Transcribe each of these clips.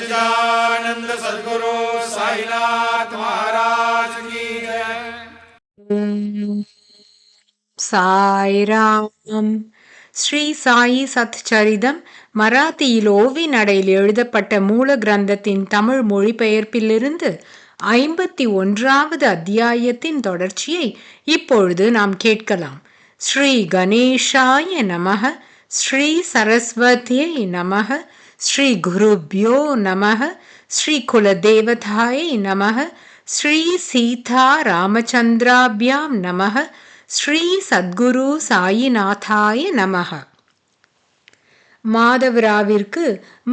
सच्चिदानंद सद्गुरु साईनाथ महाराज की जय. சாய்ராம். ஸ்ரீ சாயி சத்சரிதம் மராத்தியில் ஓவி நடையில் எழுதப்பட்ட மூல கிரந்தத்தின் தமிழ் மொழிபெயர்ப்பிலிருந்து 51வது அத்தியாயத்தின் தொடர்ச்சியை இப்பொழுது நாம் கேட்கலாம். ஸ்ரீ கணேஷாய நமக, ஸ்ரீ சரஸ்வதியை நமக, ஸ்ரீ குருப்யோ நமக, ஸ்ரீ குலதேவதாய நமக, ஸ்ரீ சீதா ராமச்சந்திராபியாம் நமக, ஸ்ரீ சத்குரு சாயிநாதாய நமக. மாதவராவிற்கு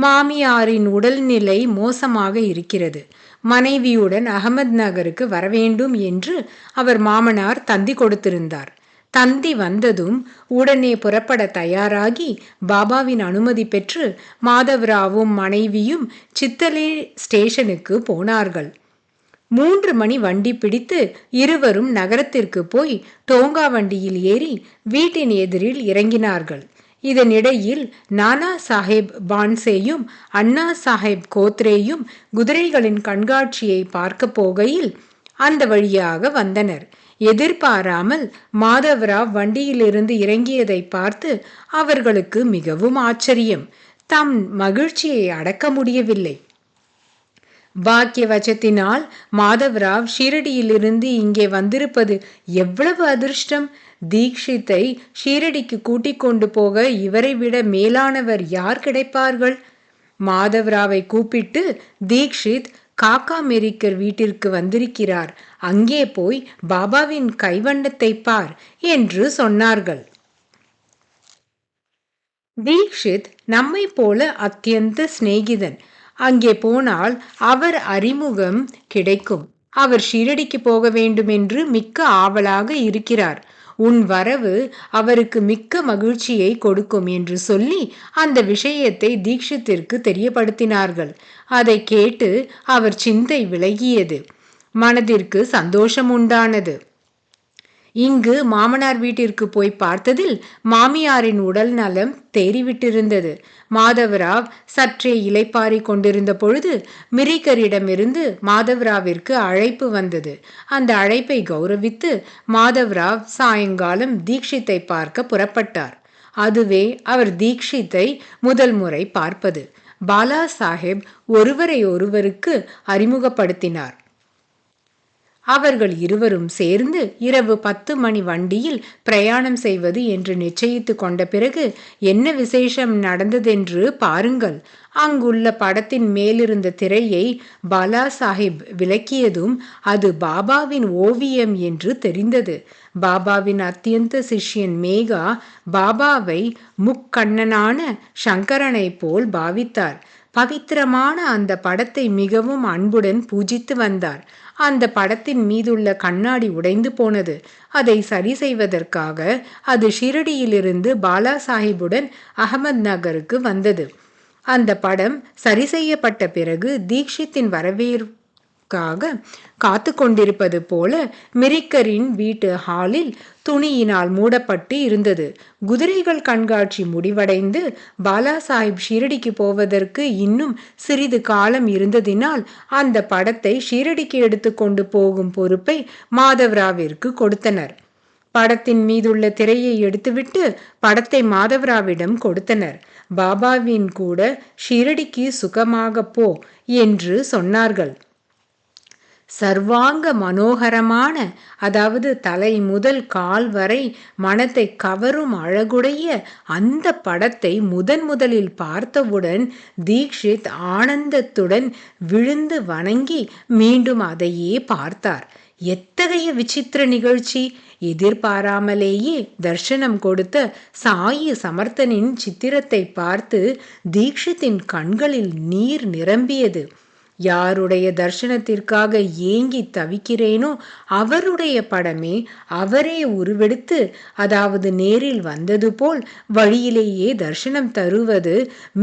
மாமியாரின் உடல்நிலை மோசமாக இருக்கிறது. மனைவியுடன் அகமது நகருக்கு வரவேண்டும் என்று அவர் மாமனார் தந்தி கொடுத்திருந்தார். தந்தி வந்ததும் உடனே புறப்பட தயாராகி பாபாவின் அனுமதி பெற்று மாதவராவும் மனைவியும் சித்தலே ஸ்டேஷனுக்கு போனார்கள். 3 மணி வண்டி பிடித்து இருவரும் நகரத்திற்கு போய் டோங்கா வண்டியில் ஏறி வீட்டின் எதிரில் இறங்கினார்கள். இதனிடையில் நானா சாஹேப் பான்சேயும் அண்ணா சாஹேப் கோத்ரேயும் குதிரைகளின் கண்காட்சியை பார்க்க போகையில் அந்த வழியாக வந்தனர். எதிர்பாராமல் மாதவராவ் வண்டியிலிருந்து இறங்கியதை பார்த்து அவர்களுக்கு மிகவும் ஆச்சரியம். தம் மகிழ்ச்சியை அடக்க முடியவில்லை. பாக்கிய வச்சத்தினால் மாதவராவ் ஷீரடியிலிருந்து இங்கே வந்திருப்பது எவ்வளவு அதிர்ஷ்டம்! தீக்ஷித்தை ஷீரடிக்கு கூட்டிக் கொண்டு போக இவரை விட மேலானவர் யார் கிடைப்பார்கள்? மாதவராவை கூப்பிட்டு, தீக்ஷித் காக்கா மெரிக்கர் வீட்டிற்கு வந்திருக்கிறார், அங்கே போய் பாபாவின் கைவண்ணத்தை பார் என்று சொன்னார்கள். தீக்ஷித் நம்மை போல அத்தியந்த சிநேகிதன். அங்கே போனால் அவர் அறிமுகம் கிடைக்கும். அவர் ஷீரடிக்கு போக வேண்டும் என்று மிக்க ஆவலாக இருக்கிறார். உன் வரவு அவருக்கு மிக்க மகிழ்ச்சியை கொடுக்கும் என்று சொல்லி அந்த விஷயத்தை தீக்ஷித்திற்கு தெரியப்படுத்தினார்கள். அதை கேட்டு அவர் சிந்தை விலகியது. மனதிற்கு சந்தோஷம் உண்டானது. இங்கு மாமனார் வீட்டிற்கு போய் பார்த்ததில் மாமியாரின் உடல் நலம் தேறிவிட்டிருந்தது. மாதவராவ் சற்றே இளைப்பாரி கொண்டிருந்த பொழுது மிரிக்கரிடமிருந்து மாதவராவிற்கு அழைப்பு வந்தது. அந்த அழைப்பை கௌரவித்து மாதவராவ் சாயங்காலம் தீக்ஷித்தை பார்க்க புறப்பட்டார். அதுவே அவர் தீக்ஷித்தை முதல் முறை பார்ப்பது. பாலா சாஹேப் ஒருவரை ஒருவருக்கு அறிமுகப்படுத்தினார். அவர்கள் இருவரும் சேர்ந்து இரவு 10 மணி வண்டியில் பிரயாணம் செய்வது என்று நிச்சயித்து கொண்ட பிறகு என்ன விசேஷம் நடந்ததென்று பாருங்கள். அங்குள்ள படத்தின் மேலிருந்த திரையை பாலா சாஹிப் விலக்கியதும் அது பாபாவின் ஓவியம் என்று தெரிந்தது. பாபாவின் அத்தியந்த சிஷ்யன் மேகா பாபாவை முக்கண்ணனான சங்கரனை போல் பாவித்தார். பவித்திரமான அந்த படத்தை மிகவும் அன்புடன் பூஜித்து வந்தார். அந்த படத்தின் மீதுள்ள கண்ணாடி உடைந்து போனது. அதை சரி செய்வதற்காக அது ஷிரடியிலிருந்து பாலா சாஹிபுடன் அகமது நகருக்கு வந்தது. அந்த படம் சரி செய்யப்பட்ட பிறகு தீக்ஷித்தின் வரவேற்காக காத்து கொண்டிருப்பது போல மிரிக்கரின் வீட்டு ஹாலில் துணியினால் மூடப்பட்டு இருந்தது. குதிரைகள் கண்காட்சி முடிவடைந்து பாலா சாஹிப் ஷீரடிக்கு போவதற்கு இன்னும் சிறிது காலம் இருந்ததினால் அந்த படத்தை ஷீரடிக்கு எடுத்து கொண்டு போகும் பொறுப்பை மாதவராவிற்கு கொடுத்தனர். படத்தின் மீதுள்ள திரையை எடுத்துவிட்டு படத்தை மாதவராவிடம் கொடுத்தனர். பாபாவின் கூட ஷீரடிக்கு சுகமாக போ என்று சொன்னார்கள். சர்வாங்க மனோகரமான, அதாவது தலை முதல் கால் வரை மனத்தை கவரும் அழகுடைய அந்த படத்தை முதலில் பார்த்தவுடன் தீக்ஷித் ஆனந்தத்துடன் விழுந்து வணங்கி மீண்டும் அதையே பார்த்தார். எத்தகைய விசித்திர நிகழ்ச்சி! எதிர்பாராமலேயே தர்சனம் கொடுத்த சாயி சமர்த்தனின் சித்திரத்தை பார்த்து தீக்ஷித்தின் கண்களில் நீர் நிரம்பியது. யாருடைய தர்சனத்திற்காக ஏங்கி தவிக்கிறேனோ அவருடைய படமே அவரே உருவெடுத்து, அதாவது நேரில் வந்தது போல் வழியிலேயே தர்சனம் தருவது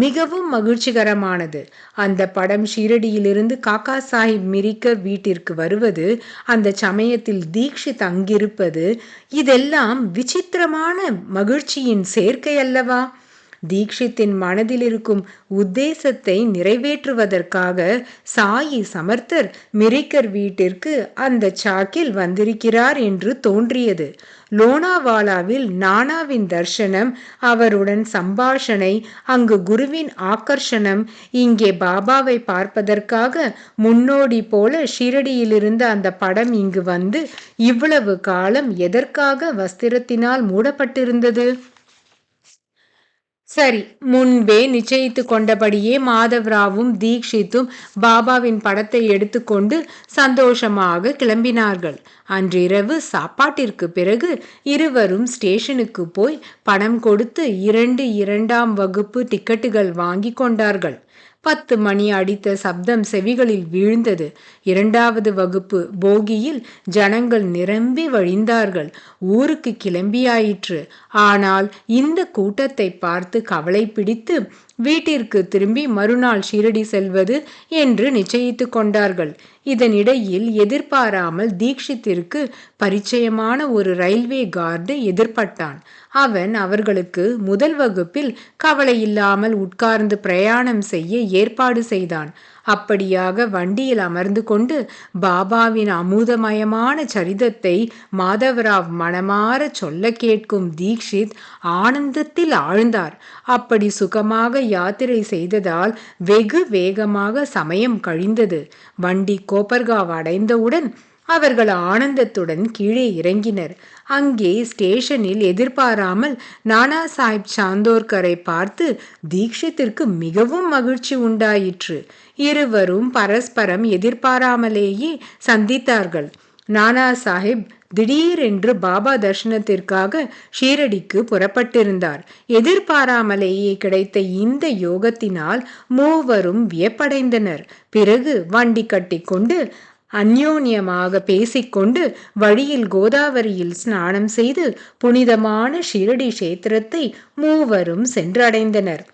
மிகவும் மகிழ்ச்சிகரமானது. அந்த படம் ஷீரடியிலிருந்து காக்கா சாஹிப் மிரிக்க வீட்டிற்கு வருவது, அந்த சமயத்தில் தீக்ஷித் அங்கிருப்பது, இதெல்லாம் விசித்திரமான மகிழ்ச்சியின் சேர்க்கை அல்லவா? தீக்ஷித்தின் மனதில் இருக்கும் உத்தேசத்தை நிறைவேற்றுவதற்காக சாயி சமர்த்தர் மிரிக்கர் வீட்டிற்கு அந்த சாக்கில் வந்திருக்கிறார் என்று தோன்றியது. லோனாவாலாவில் நானாவின் தர்சனம், அவருடன் சம்பாஷணை, அங்கு குருவின் ஆக்கர்ஷணம், இங்கே பாபாவை பார்ப்பதற்காக முன்னோடி போல ஷிரடியிலிருந்து அந்த படம் இங்கு வந்து இவ்வளவு காலம் எதற்காக வஸ்திரத்தினால் மூடப்பட்டிருந்தது? சரி, முன்பே நிச்சயித்து கொண்டபடியே மாதவராவும் தீக்ஷித்தும் பாபாவின் படத்தை எடுத்துக்கொண்டு சந்தோஷமாக கிளம்பினார்கள். அன்றிரவு சாப்பாட்டிற்கு பிறகு இருவரும் ஸ்டேஷனுக்கு போய் பணம் கொடுத்து 2 வகுப்பு டிக்கெட்டுகள் வாங்கி கொண்டார்கள். 10 மணி அடித்த சப்தம் செவிகளில் வீழ்ந்தது. 2வது வகுப்பு போகியில் ஜனங்கள் நிரம்பி வழிந்தார்கள். ஊருக்கு கிளம்பியாயிற்று. ஆனால் இந்த கூட்டத்தை பார்த்து கவலை பிடித்து வீட்டிற்கு திரும்பி மறுநாள் ஷிரடி செல்வது என்று நிச்சயித்து கொண்டார்கள். இதனிடையில் எதிர்பாராமல் தீக்ஷித்திற்கு பரிச்சயமான ஒரு ரயில்வே கார்டு எதிர்பட்டான். அவன் அவர்களுக்கு முதல் வகுப்பில் கவலையில்லாமல் உட்கார்ந்து பிரயாணம் செய்ய ஏற்பாடு செய்தான். அப்படியாக வண்டியில் அமர்ந்து கொண்டு பாபாவின் அமுதமயமான சரிதத்தை மாதவராவ் மனமாற சொல்ல கேட்கும் தீக்ஷித் ஆனந்தத்தில் ஆழ்ந்தார். அப்படி சுகமாக யாத்திரை செய்ததால் வெகு வேகமாக சமயம் கழிந்தது. வண்டி கோப்பர்காவ் அடைந்தவுடன் அவர்கள் ஆனந்தத்துடன் கீழே இறங்கினர். அங்கே ஸ்டேஷனில் எதிர்பாராமல் நானா சாஹிப் சாந்தோர்கரை பார்த்து தீக்ஷித்திற்கு மிகவும் மகிழ்ச்சி உண்டாயிற்று. இருவரும் பரஸ்பரம் எதிர்பாராமலேயே சந்தித்தார்கள். நானா சாஹிப் திடீரென்று பாபா தர்ஷனத்திற்காக ஷீரடிக்கு புறப்பட்டிருந்தார். எதிர்பாராமலேயே கிடைத்த இந்த யோகத்தினால் மூவரும் வியப்படைந்தனர். பிறகு வண்டி கட்டிக்கொண்டு அந்யோன்யமாக பேசிக்கொண்டு வழியில் கோதாவரியில் ஸ்நானம் செய்து புனிதமான ஷிரடி கஷேத்திரத்தை மூவரும் சென்றடைந்தனர்.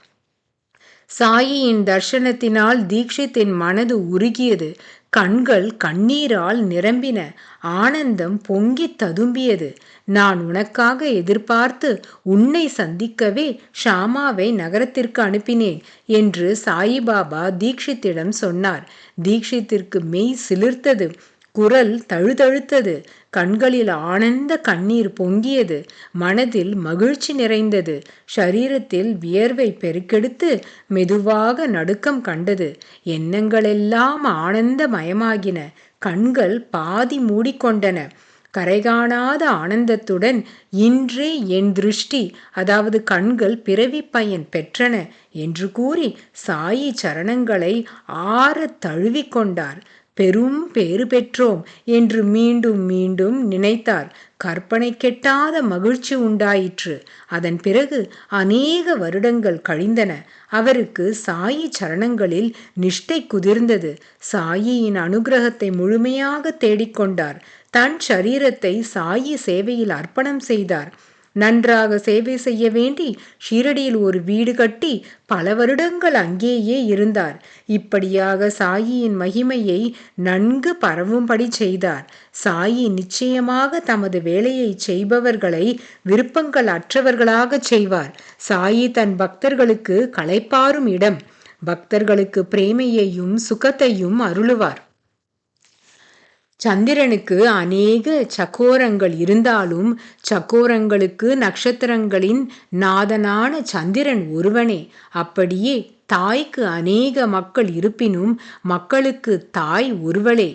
சாயியின் தர்ஷனத்தினால் தீக்ஷித்தின் மனது உருகியது. கண்கள் கண்ணீரால் நிரம்பின. ஆனந்தம் பொங்கி ததும்பியது. நான் உனக்காக எதிர்பார்த்து உன்னை சந்திக்கவே ஷாமாவை நகரத்திற்கு அனுப்பினேன் என்று சாயிபாபா தீக்ஷித்திடம் சொன்னார். தீக்ஷித்திற்கு மெய் சிலிர்த்தது. குரல் தழுதழுத்தது. கண்களில் ஆனந்த கண்ணீர் பொங்கியது. மனதில் மகிழ்ச்சி நிறைந்தது. ஷரீரத்தில் வியர்வை பெருக்கெடுத்து மெதுவாக நடுக்கம் கண்டது. எண்ணங்களெல்லாம் ஆனந்தமயமாகின. கண்கள் பாதி மூடிக்கொண்டன. கரைகாணாத ஆனந்தத்துடன் இன்றே என் திருஷ்டி, அதாவது கண்கள் பிறவி பயன் பெற்றன என்று கூறி சாயி சரணங்களை ஆற தழுவிக்கொண்டார். பெரும் பேறு பெற்றோம் என்று மீண்டும் மீண்டும் நினைத்தார். கற்பனை கெட்டாத மகிழ்ச்சி உண்டாயிற்று. அதன் பிறகு அநேக வருடங்கள் கழிந்தன. அவருக்கு சாயி சரணங்களில் நிஷ்டை குதிர்ந்தது. சாயியின் அனுகிரகத்தை முழுமையாக தேடிக்கொண்டார். தன் சரீரத்தை சாயி சேவையில் அர்ப்பணம் செய்தார். நன்றாக சேவை செய்ய வேண்டி ஷீரடியில் ஒரு வீடு கட்டி பல வருடங்கள் அங்கேயே இருந்தார். இப்படியாக சாயியின் மகிமையை நன்கு பரவும்படி செய்தார். சாயி நிச்சயமாக தமது வேலையை செய்பவர்களை விருப்பங்கள் அற்றவர்களாக செய்வார். சாயி தன் பக்தர்களுக்கு களைப்பாரும் இடம். பக்தர்களுக்கு பிரேமையையும் சுகத்தையும் அருளுவார். சந்திரனுக்கு அநேக சக்கோரங்கள் இருந்தாலும் சக்கோரங்களுக்கு நட்சத்திரங்களின் நாதனான சந்திரன் ஒருவனே. அப்படியே தாய்க்கு அநேக மக்கள் இருப்பினும் மக்களுக்கு தாய் ஒருவளே.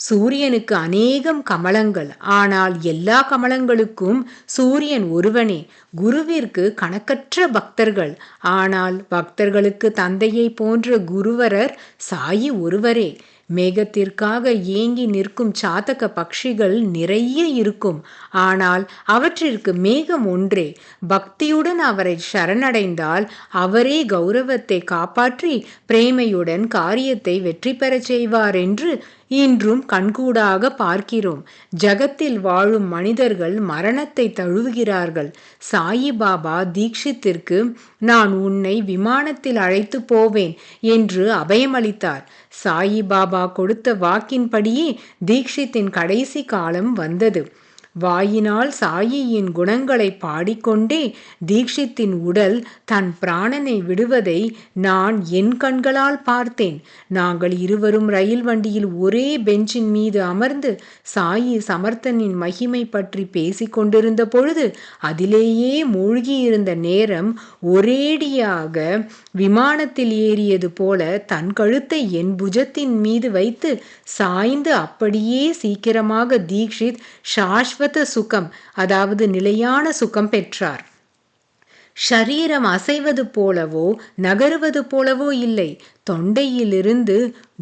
சூரியனுக்கு அநேகம் கமலங்கள், ஆனால் எல்லா கமலங்களுக்கும் சூரியன் ஒருவனே. குருவிற்கு கணக்கற்ற பக்தர்கள், ஆனால் பக்தர்களுக்கு தந்தையை போன்ற குருவரர் சாயி ஒருவரே. மேகத்திற்காக ஏங்கி நிற்கும் சாத்தக பட்சிகள் நிறைய இருக்கும், ஆனால் அவற்றிற்கு மேகம் ஒன்றே. பக்தியுடன் அவரை சரணடைந்தால் அவரே கௌரவத்தை காப்பாற்றி பிரேமையுடன் காரியத்தை வெற்றி பெறச் செய்வார் என்று இன்றும் கண்கூடாக பார்க்கிறோம். ஜகத்தில் வாழும் மனிதர்கள் மரணத்தை தழுவுகிறார்கள். சாயிபாபா தீக்ஷித்திற்கு நான் உன்னை விமானத்தில் அழைத்து போவேன் என்று அபயமளித்தார். சாயிபாபா கொடுத்த வாக்கின்படியே தீக்ஷித்தின் கடைசி காலம் வந்தது. வாயினால் சாயியின் குணங்களை பாடிக்கொண்டே தீக்ஷித்தின் உடல் தன் பிராணனை விடுவதை நான் என் கண்களால் பார்த்தேன். நாங்கள் இருவரும் ரயில் வண்டியில் ஒரே பெஞ்சின் மீது அமர்ந்து சாயி சமர்த்தனின் மகிமை பற்றி பேசிக் கொண்டிருந்த பொழுது அதிலேயே மூழ்கியிருந்த நேரம் ஒரேடியாக விமானத்தில் ஏறியது போல தன் கழுத்தை என் புஜத்தின் மீது வைத்து சாய்ந்து அப்படியே சீக்கிரமாக தீக்ஷித் சாஸ்வத சுகம், அதாவது நிலையான சுகம் பெற்றார். ஷரீரம் அசைவது போலவோ நகருவது போலவோ இல்லை. தொண்டையிலிருந்து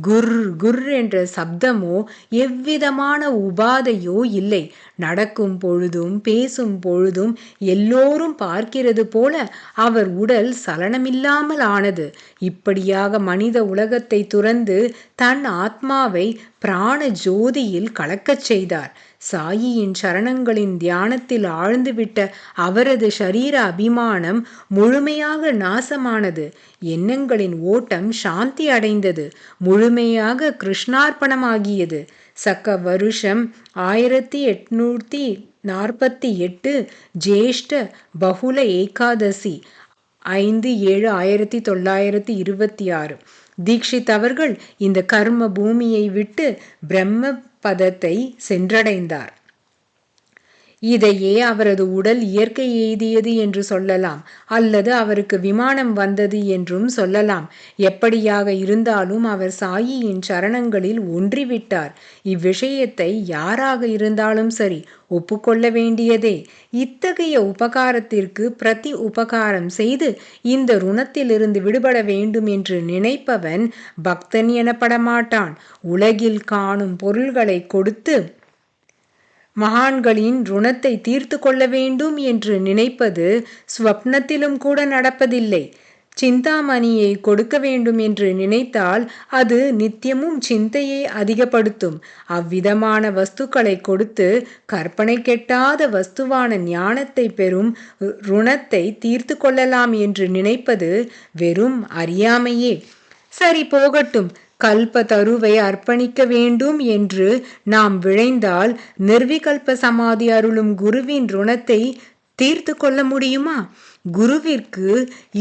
குர் குர் என்ற சப்தமோ எவ்விதமான உபாதையோ இல்லை. நடக்கும் பொழுதும் பேசும் பொழுதும் எல்லோரும் பார்க்கிறது போல அவர் உடல் சலனமில்லாமல் ஆனது. இப்படியாக மனித உலகத்தை துறந்து தன் ஆத்மாவை பிராண ஜோதியில் கலக்கச் செய்தார். சாயியின் சரணங்களின் தியானத்தில் ஆழ்ந்துவிட்ட அவரது ஷரீர அபிமானம் முழுமையாக நாசமானது. எண்ணங்களின் ஓட்டம் சாந்தி அடைந்தது. முழுமையாக கிருஷ்ணார்ப்பணமாகியது. சக்க வருஷம் 1848 ஜேஷ்ட பகுல ஏகாதசி 5/7/1926 தீக்ஷித் அவர்கள் இந்த கர்ம பூமியை விட்டு பிரம்ம பதத்தை சென்றடைந்தார். இதையே அவரது உடல் இயற்கை எய்தியது என்று சொல்லலாம், அல்லது அவருக்கு விமானம் வந்தது என்றும் சொல்லலாம். எப்படியாக இருந்தாலும் அவர் சாயியின் சரணங்களில் ஒன்றிவிட்டார். இவ்விஷயத்தை யாராக இருந்தாலும் சரி ஒப்புக்கொள்ள வேண்டியதே. இத்தகைய உபகாரத்திற்கு பிரதி உபகாரம் செய்து இந்த ருணத்திலிருந்து விடுபட வேண்டும் என்று நினைப்பவன் பக்தன் எனப்பட மாட்டான். உலகில் காணும் பொருள்களை கொடுத்து மகான்களின் ருணத்தை தீர்த்து கொள்ள வேண்டும் என்று நினைப்பது ஸ்வப்னத்திலும் கூட நடப்பதில்லை. சிந்தாமணியை கொடுக்க வேண்டும் என்று நினைத்தால் அது நித்தியமும் சிந்தையை அதிகப்படுத்தும். அவ்விதமான வஸ்துக்களை கொடுத்து கற்பனை கெட்டாத வஸ்துவான ஞானத்தை பெறும் ருணத்தை தீர்த்து கொள்ளலாம் என்று நினைப்பது வெறும் அறியாமையே. சரி, போகட்டும். கல்ப தருவை அர்ப்பணிக்க வேண்டும் என்று நாம் விழைந்தால் நிர்விகல்ப சமாதி அருளும் குருவின் ருணத்தை தீர்த்து கொள்ள முடியுமா? குருவிற்கு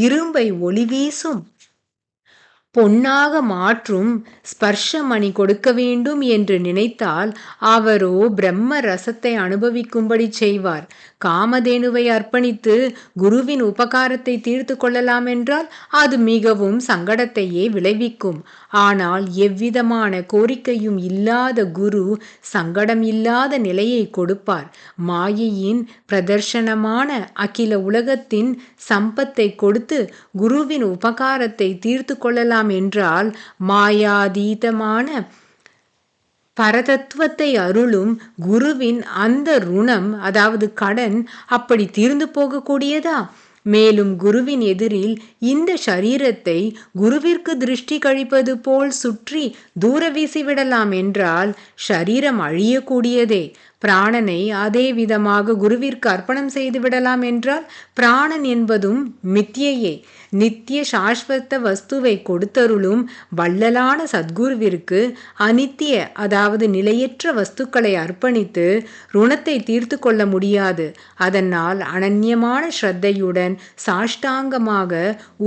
இரும்பை ஒளி வீசும் பொன்னாக மாற்றும் ஸ்பர்ஷமணி கொடுக்க வேண்டும் என்று நினைத்தால் அவரோ பிரம்ம ரசத்தை அனுபவிக்கும்படி செய்வார். காமதேனுவை அர்ப்பணித்து குருவின் உபகாரத்தை தீர்த்து கொள்ளலாம் என்றால் அது மிகவும் சங்கடத்தையே விளைவிக்கும். ஆனால் எவ்விதமான கோரிக்கையும் இல்லாத குரு சங்கடம் இல்லாத நிலையை கொடுப்பார். மாயையின் பிரதர்சனமான அகில உலகத்தின் சம்பத்தை கொடுத்து குருவின் உபகாரத்தை தீர்த்து கொள்ளலாம் என்றால் மாயாதீதமான பரதத்துவத்தை அருளும் குருவின் அந்த ருணம், அதாவது கடன், அப்படி தீர்ந்து போகக்கூடியதா? மேலும் குருவின் எதிரில் இந்த ஷரீரத்தை குருவிற்கு திருஷ்டி கழிப்பது போல் சுற்றி தூர வீசிவிடலாம் என்றால் ஷரீரம் அழியக்கூடியதே. பிராணனை அதே விதமாக குருவிற்கு அர்ப்பணம் செய்து விடலாம் என்றால் பிராணன் என்பதும் மித்தியையே. நித்திய சாஸ்வத வஸ்துவை கொடுத்தருளும் வள்ளலான சத்குருவிற்கு அனித்திய, அதாவது நிலையற்ற வஸ்துக்களை அர்ப்பணித்து ருணத்தை தீர்த்து கொள்ள முடியாது. அதனால் அனன்யமான ஸ்ரத்தையுடன் சாஷ்டாங்கமாக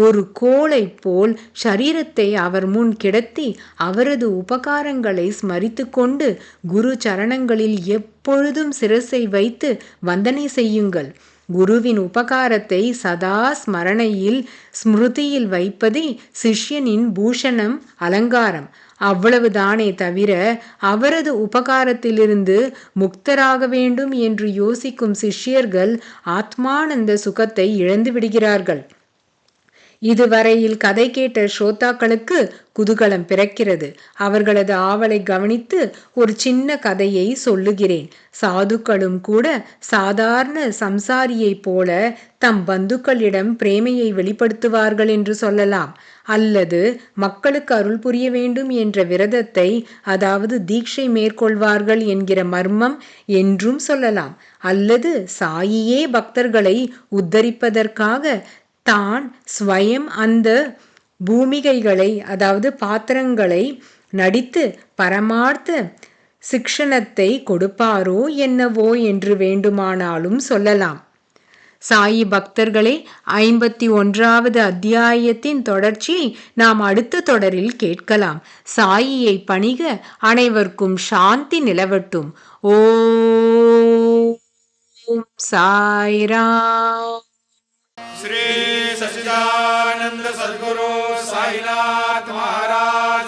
ஒரு கோளை போல் ஷரீரத்தை அவர் முன் கிடத்தி அவரது உபகாரங்களை ஸ்மரித்து கொண்டு குரு சரணங்களில் எப்பொழுதும் சிரசை வைத்து வந்தனை செய்யுங்கள். குருவின் உபகாரத்தை சதா ஸ்மரணையில் ஸ்மிருதியில் வைப்பதே சிஷ்யனின் பூஷணம், அலங்காரம். அவ்வளவுதானே தவிர அவரது உபகாரத்திலிருந்து முக்தராக வேண்டும் என்று யோசிக்கும் சிஷ்யர்கள் ஆத்மானந்த சுகத்தை இழந்து விடுகிறார்கள். இதுவரையில் கதை கேட்ட ஸ்ரோதாக்களுக்கு குதூகலம் பிறக்கிறது. அவர்களது ஆவலை கவனித்து ஒரு சின்ன கதையை சொல்லுகிறேன். சாதுக்களும் கூட சாதாரண சம்சாரியைப் போல தம் பந்துக்களிடம் பிரேமையை வெளிப்படுத்துவார்கள் என்று சொல்லலாம். அல்லது மக்களுக்கு அருள் புரிய வேண்டும் என்ற விரதத்தை, அதாவது தீட்சை மேற்கொள்வார்கள் என்கிற மர்மம் என்றும் சொல்லலாம். அல்லது சாயியே பக்தர்களை உத்தரிப்பதற்காக தான் ஸ்வயம் அந்த பூமிகைகளை, அதாவது பாத்திரங்களை நடித்து பரமார்த்த சிக்ஷணத்தை கொடுப்பாரோ என்னவோ என்று வேண்டுமானாலும் சொல்லலாம். சாயி பக்தர்களே, 51வது அத்தியாயத்தின் தொடர்ச்சியை நாம் அடுத்த தொடரில் கேட்கலாம். சாயியை பணிக. அனைவருக்கும் சாந்தி நிலவட்டும். ஓம் சாய்ராம். श्री सच्चिदानंद सद्गुरु साईनाथ महाराज